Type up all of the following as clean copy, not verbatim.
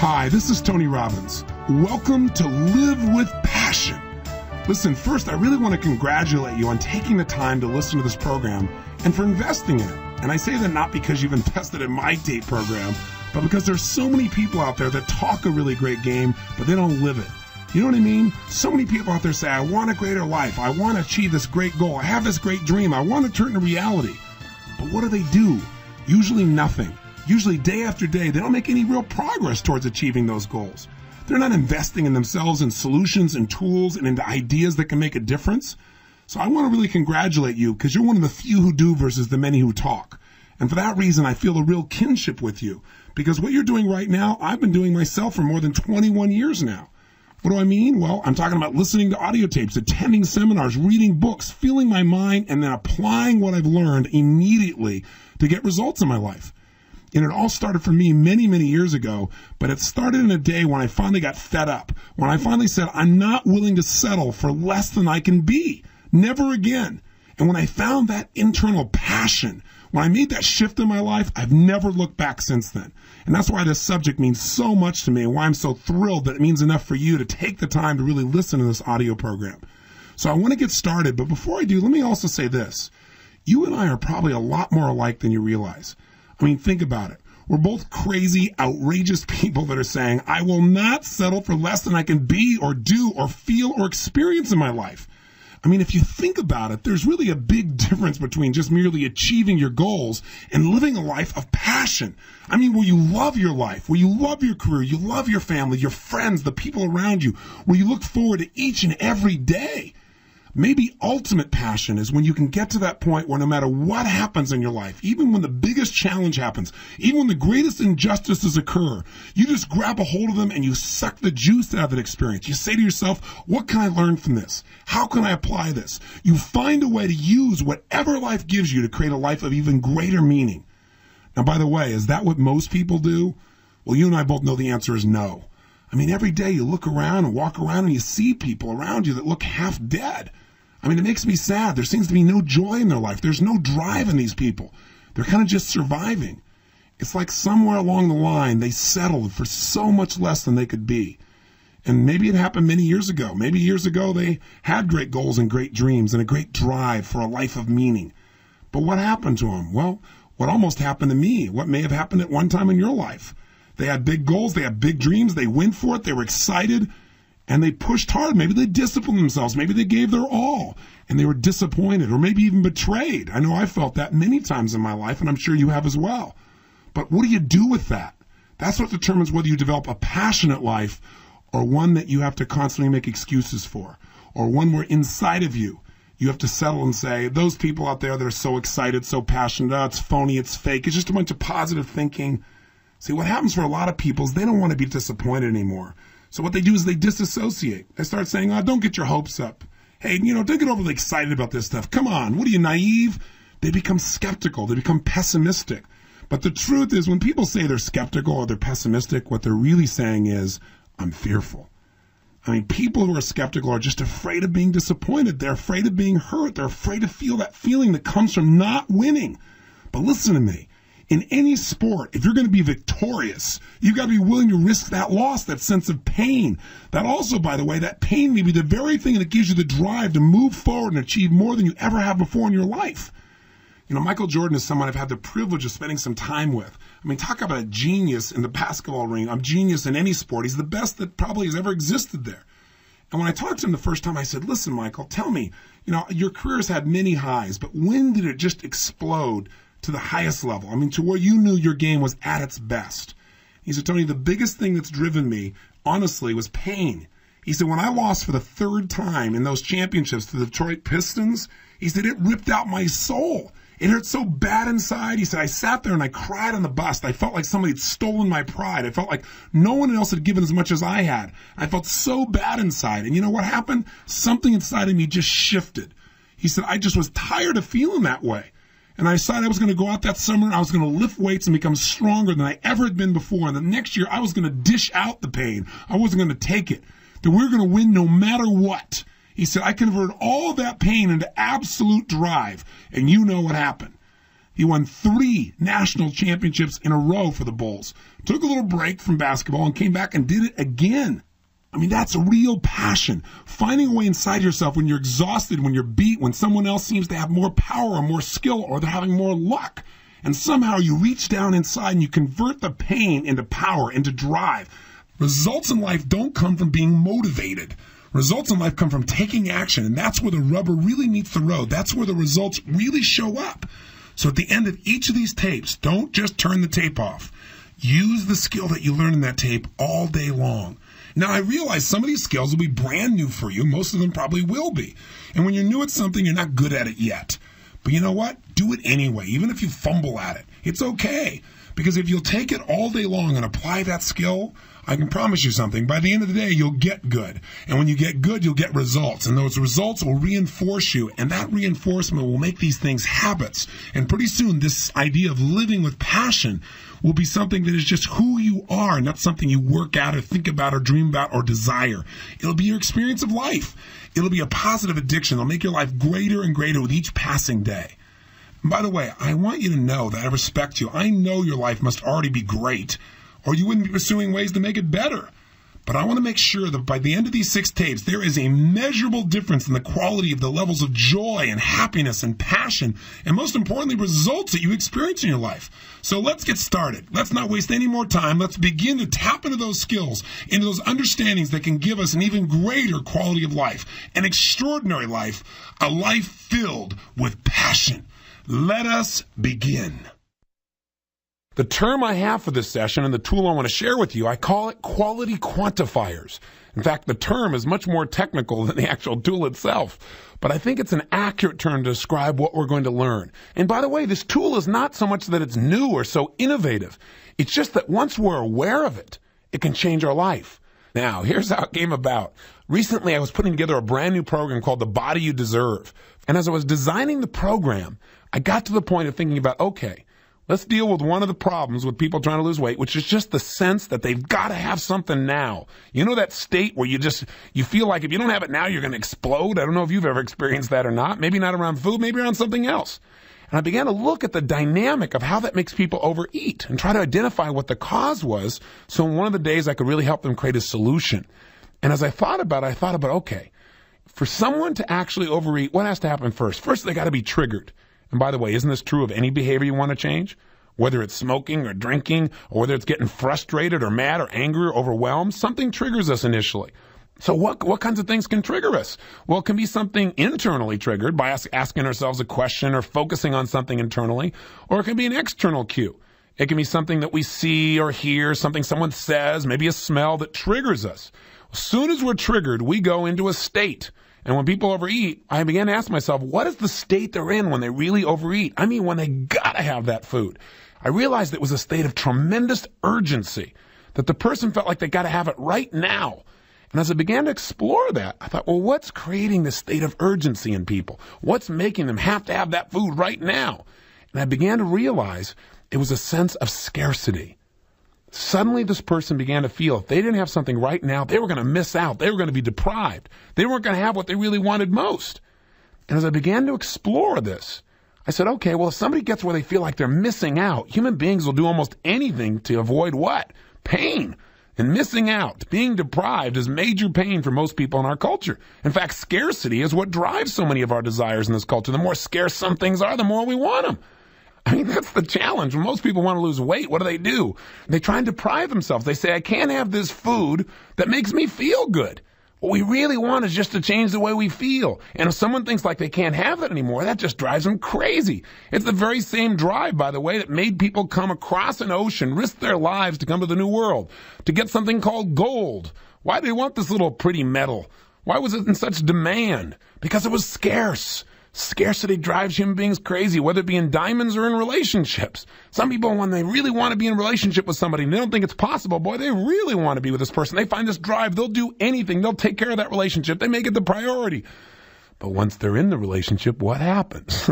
Hi, this is Tony Robbins. Welcome to Live with Passion. Listen, first, I really want to congratulate you on taking the time to listen to this program and for investing in it. And I say that not because you've invested in my date program, but because there's so many people out there that talk a really great game, but they don't live it. You know what I mean? So many people out there say, I want a greater life. I want to achieve this great goal. I have this great dream. I want to turn it into reality. But what do? Usually nothing. Usually day after day, they don't make any real progress towards achieving those goals. They're not investing in themselves in solutions and tools and into ideas that can make a difference. So I want to really congratulate you because you're one of the few who do versus the many who talk. And for that reason, I feel a real kinship with you because what you're doing right now, I've been doing myself for more than 21 years now. What do I mean? Well, I'm talking about listening to audio tapes, attending seminars, reading books, feeling my mind, and then applying what I've learned immediately to get results in my life. And it all started for me many, many years ago, but it started in a day when I finally got fed up, when I finally said, I'm not willing to settle for less than I can be. Never again. And when I found that internal passion, when I made that shift in my life, I've never looked back since then. And that's why this subject means so much to me and why I'm so thrilled that it means enough for you to take the time to really listen to this audio program. So I want to get started, but before I do, let me also say this. You and I are probably a lot more alike than you realize. I mean, think about it. We're both crazy, outrageous people that are saying, I will not settle for less than I can be or do or feel or experience in my life. I mean, if you think about it, there's really a big difference between just merely achieving your goals and living a life of passion. I mean, where you love your life, where you love your career, you love your family, your friends, the people around you, where you look forward to each and every day. Maybe ultimate passion is when you can get to that point where no matter what happens in your life, even when the biggest challenge happens, even when the greatest injustices occur, you just grab a hold of them and you suck the juice out of that experience. You say to yourself, what can I learn from this? How can I apply this? You find a way to use whatever life gives you to create a life of even greater meaning. Now, by the way, is that what most people do? Well, you and I both know the answer is no. I mean, every day you look around and walk around and you see people around you that look half dead. I mean, it makes me sad. There seems to be no joy in their life. There's no drive in these people. They're kind of just surviving. It's like somewhere along the line, they settled for so much less than they could be. And maybe it happened many years ago. Maybe years ago they had great goals and great dreams and a great drive for a life of meaning. But what happened to them? Well, what almost happened to me, what may have happened at one time in your life. They had big goals. They had big dreams. They went for it. They were excited. And they pushed hard. Maybe they disciplined themselves. Maybe they gave their all and they were disappointed or maybe even betrayed. I know I felt that many times in my life, and I'm sure you have as well. But what do you do with that? That's what determines whether you develop a passionate life or one that you have to constantly make excuses for, or one where inside of you, you have to settle and say, those people out there that are so excited, so passionate, oh, it's phony, it's fake, it's just a bunch of positive thinking. See, what happens for a lot of people is they don't want to be disappointed anymore. So what they do is they disassociate. They start saying, oh, don't get your hopes up. Hey, don't get overly excited about this stuff. Come on, what are you, naive? They become skeptical. They become pessimistic. But the truth is when people say they're skeptical or they're pessimistic, what they're really saying is, I'm fearful. I mean, people who are skeptical are just afraid of being disappointed. They're afraid of being hurt. They're afraid to feel that feeling that comes from not winning. But listen to me. In any sport, if you're going to be victorious, you've got to be willing to risk that loss, that sense of pain. That also, by the way, that pain may be the very thing that gives you the drive to move forward and achieve more than you ever have before in your life. Michael Jordan is someone I've had the privilege of spending some time with. I mean, talk about a genius in the basketball ring. I'm genius in any sport. He's the best that probably has ever existed there. And when I talked to him the first time, I said, listen, Michael, tell me, your career's had many highs, but when did it just explode to the highest level? I mean, to where you knew your game was at its best. He said, Tony, the biggest thing that's driven me, honestly, was pain. He said, when I lost for the third time in those championships to the Detroit Pistons, he said, it ripped out my soul. It hurt so bad inside. He said, I sat there and I cried on the bus. I felt like somebody had stolen my pride. I felt like no one else had given as much as I had. I felt so bad inside. And you know what happened? Something inside of me just shifted. He said, I just was tired of feeling that way. And I decided I was going to go out that summer and I was going to lift weights and become stronger than I ever had been before. And the next year I was going to dish out the pain. I wasn't going to take it. That we were going to win no matter what. He said, I converted all of that pain into absolute drive. And you know what happened. He won 3 national championships in a row for the Bulls. Took a little break from basketball and came back and did it again. I mean, that's real passion. Finding a way inside yourself when you're exhausted, when you're beat, when someone else seems to have more power or more skill or they're having more luck. And somehow you reach down inside and you convert the pain into power, into drive. Results in life don't come from being motivated. Results in life come from taking action, and that's where the rubber really meets the road. That's where the results really show up. So at the end of each of these tapes, don't just turn the tape off. Use the skill that you learn in that tape all day long. Now, I realize some of these skills will be brand new for you. Most of them probably will be. And when you're new at something, you're not good at it yet. But you know what? Do it anyway, even if you fumble at it. It's okay. Because if you'll take it all day long and apply that skill, I can promise you something. By the end of the day, you'll get good. And when you get good, you'll get results. And those results will reinforce you. And that reinforcement will make these things habits. And pretty soon, this idea of living with passion will be something that is just who you are, not something you work out or think about or dream about or desire. It'll be your experience of life. It'll be a positive addiction. It'll make your life greater and greater with each passing day. And by the way, I want you to know that I respect you. I know your life must already be great, or you wouldn't be pursuing ways to make it better. But I want to make sure that by the end of these 6 tapes, there is a measurable difference in the quality of the levels of joy and happiness and passion, and most importantly, results that you experience in your life. So let's get started. Let's not waste any more time. Let's begin to tap into those skills, into those understandings that can give us an even greater quality of life, an extraordinary life, a life filled with passion. Let us begin. The term I have for this session and the tool I want to share with you, I call it quality quantifiers. In fact, the term is much more technical than the actual tool itself, but I think it's an accurate term to describe what we're going to learn. And by the way, this tool is not so much that it's new or so innovative. It's just that once we're aware of it, it can change our life. Now, here's how it came about. Recently, I was putting together a brand new program called The Body You Deserve. And as I was designing the program, I got to the point of thinking about, okay, let's deal with one of the problems with people trying to lose weight, which is just the sense that they've got to have something now. You know that state where you feel like if you don't have it now, you're going to explode? I don't know if you've ever experienced that or not. Maybe not around food, maybe around something else. And I began to look at the dynamic of how that makes people overeat and try to identify what the cause was, so in one of the days I could really help them create a solution. And as I thought about it, okay, for someone to actually overeat, what has to happen first? First, they got to be triggered. And by the way, isn't this true of any behavior you want to change? Whether it's smoking or drinking, or whether it's getting frustrated or mad or angry or overwhelmed, something triggers us initially. So what kinds of things can trigger us? Well, it can be something internally triggered by us asking ourselves a question or focusing on something internally, or it can be an external cue. It can be something that we see or hear, something someone says, maybe a smell that triggers us. As soon as we're triggered, we go into a state. And when people overeat, I began to ask myself, what is the state they're in when they really overeat? I mean, when they gotta have that food. I realized it was a state of tremendous urgency, that the person felt like they gotta have it right now. And as I began to explore that, I thought, well, what's creating this state of urgency in people? What's making them have to have that food right now? And I began to realize it was a sense of scarcity. Suddenly this person began to feel if they didn't have something right now, they were going to miss out. They were going to be deprived. They weren't going to have what they really wanted most. And as I began to explore this, I said, okay, well, if somebody gets where they feel like they're missing out, human beings will do almost anything to avoid what? Pain. And missing out, being deprived, is major pain for most people in our culture. In fact, scarcity is what drives so many of our desires in this culture. The more scarce some things are, the more we want them. I mean, that's the challenge. When most people want to lose weight, what do? They try and deprive themselves. They say, I can't have this food that makes me feel good. What we really want is just to change the way we feel. And if someone thinks like they can't have that anymore, that just drives them crazy. It's the very same drive, by the way, that made people come across an ocean, risk their lives to come to the New World, to get something called gold. Why do they want this little pretty metal? Why was it in such demand? Because it was scarce. Scarcity drives human beings crazy, whether it be in diamonds or in relationships. Some people, when they really want to be in a relationship with somebody and they don't think it's possible, boy, they really want to be with this person. They find this drive. They'll do anything. They'll take care of that relationship. They make it the priority. But once they're in the relationship, what happens?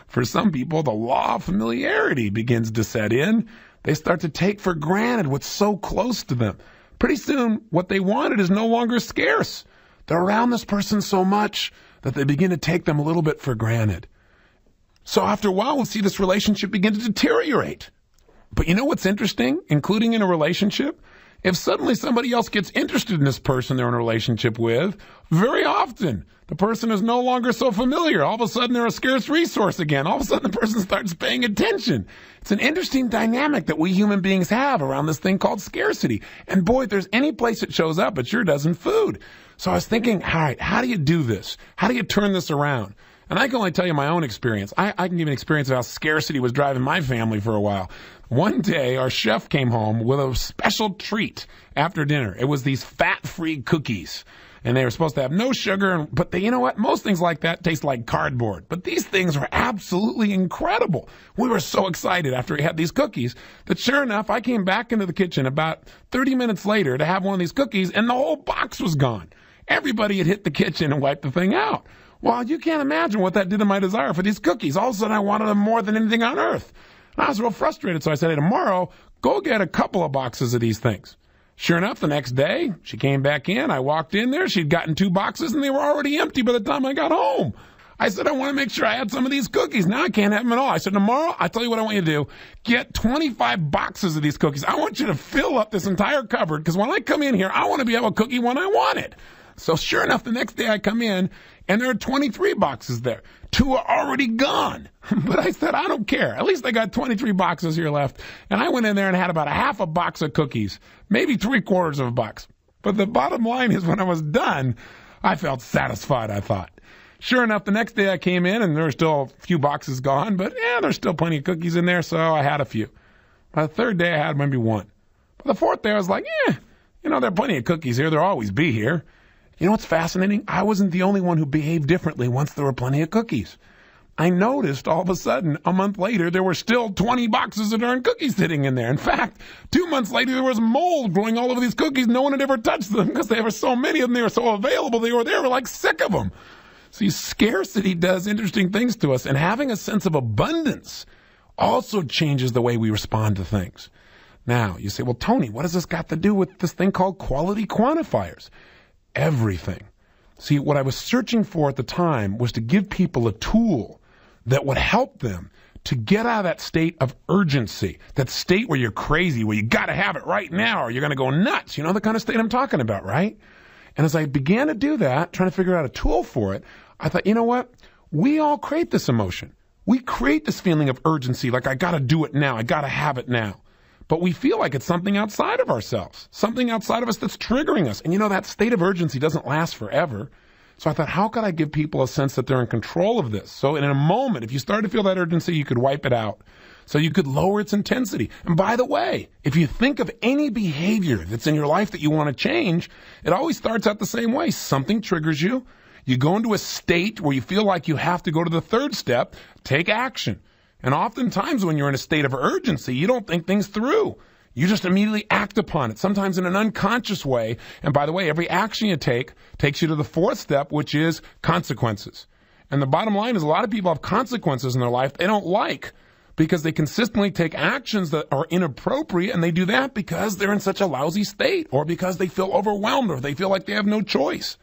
For some people, the law of familiarity begins to set in. They start to take for granted what's so close to them. Pretty soon, what they wanted is no longer scarce. They're around this person so much that they begin to take them a little bit for granted. So after a while, we'll see this relationship begin to deteriorate. But you know what's interesting, including in a relationship? If suddenly somebody else gets interested in this person they're in a relationship with, very often the person is no longer so familiar. All of a sudden they're a scarce resource again. All of a sudden the person starts paying attention. It's an interesting dynamic that we human beings have around this thing called scarcity. And boy, if there's any place it shows up, it sure does in food. So I was thinking, all right, how do you do this? How do you turn this around? And I can only tell you my own experience. I can give you an experience of how scarcity was driving my family for a while. One day, our chef came home with a special treat after dinner. It was these fat-free cookies. And they were supposed to have no sugar. But you know what? Most things like that taste like cardboard. But these things were absolutely incredible. We were so excited after we had these cookies that sure enough, I came back into the kitchen about 30 minutes later to have one of these cookies, and the whole box was gone. Everybody had hit the kitchen and wiped the thing out. Well, you can't imagine what that did to my desire for these cookies. All of a sudden, I wanted them more than anything on earth. And I was real frustrated, so I said, hey, tomorrow, go get a couple of boxes of these things. Sure enough, the next day, she came back in. I walked in there. She'd gotten 2 boxes, and they were already empty by the time I got home. I said, I want to make sure I had some of these cookies. Now I can't have them at all. I said, tomorrow, I tell you what I want you to do. Get 25 boxes of these cookies. I want you to fill up this entire cupboard, because when I come in here, I want to be able to cookie when I want it. So sure enough, the next day I come in, and there are 23 boxes there. 2 are already gone. But I said, I don't care. At least I got 23 boxes here left. And I went in there and had about a half a box of cookies, maybe 3/4 of a box. But the bottom line is when I was done, I felt satisfied, I thought. Sure enough, the next day I came in, and there were still a few boxes gone, but there's still plenty of cookies in there, so I had a few. By the 3rd day, I had maybe 1. By the 4th day, I was like, there are plenty of cookies here. There'll always be here. You know what's fascinating? I wasn't the only one who behaved differently once there were plenty of cookies. I noticed all of a sudden, a month later, there were still 20 boxes of darn cookies sitting in there. In fact, 2 months later, there was mold growing all over these cookies. No one had ever touched them because there were so many of them. They were so available. They were like sick of them. See, scarcity does interesting things to us, and having a sense of abundance also changes the way we respond to things. Now, you say, well, Tony, what has this got to do with this thing called quality quantifiers? Everything. See, what I was searching for at the time was to give people a tool that would help them to get out of that state of urgency, that state where you're crazy, where you got to have it right now or you're going to go nuts. You know the kind of state I'm talking about, right? And as I began to do that, trying to figure out a tool for it, I thought, you know what? We all create this emotion. We create this feeling of urgency, like I got to do it now. I got to have it now. But we feel like it's something outside of ourselves, something outside of us that's triggering us. And that state of urgency doesn't last forever. So I thought, how could I give people a sense that they're in control of this? So in a moment, if you start to feel that urgency, you could wipe it out. So you could lower its intensity. And by the way, if you think of any behavior that's in your life that you want to change, it always starts out the same way. Something triggers you. You go into a state where you feel like you have to go to the 3rd step, take action. And oftentimes when you're in a state of urgency, you don't think things through. You just immediately act upon it, sometimes in an unconscious way. And by the way, every action you take takes you to the 4th step, which is consequences. And the bottom line is a lot of people have consequences in their life they don't like because they consistently take actions that are inappropriate, and they do that because they're in such a lousy state or because they feel overwhelmed or they feel like they have no choice.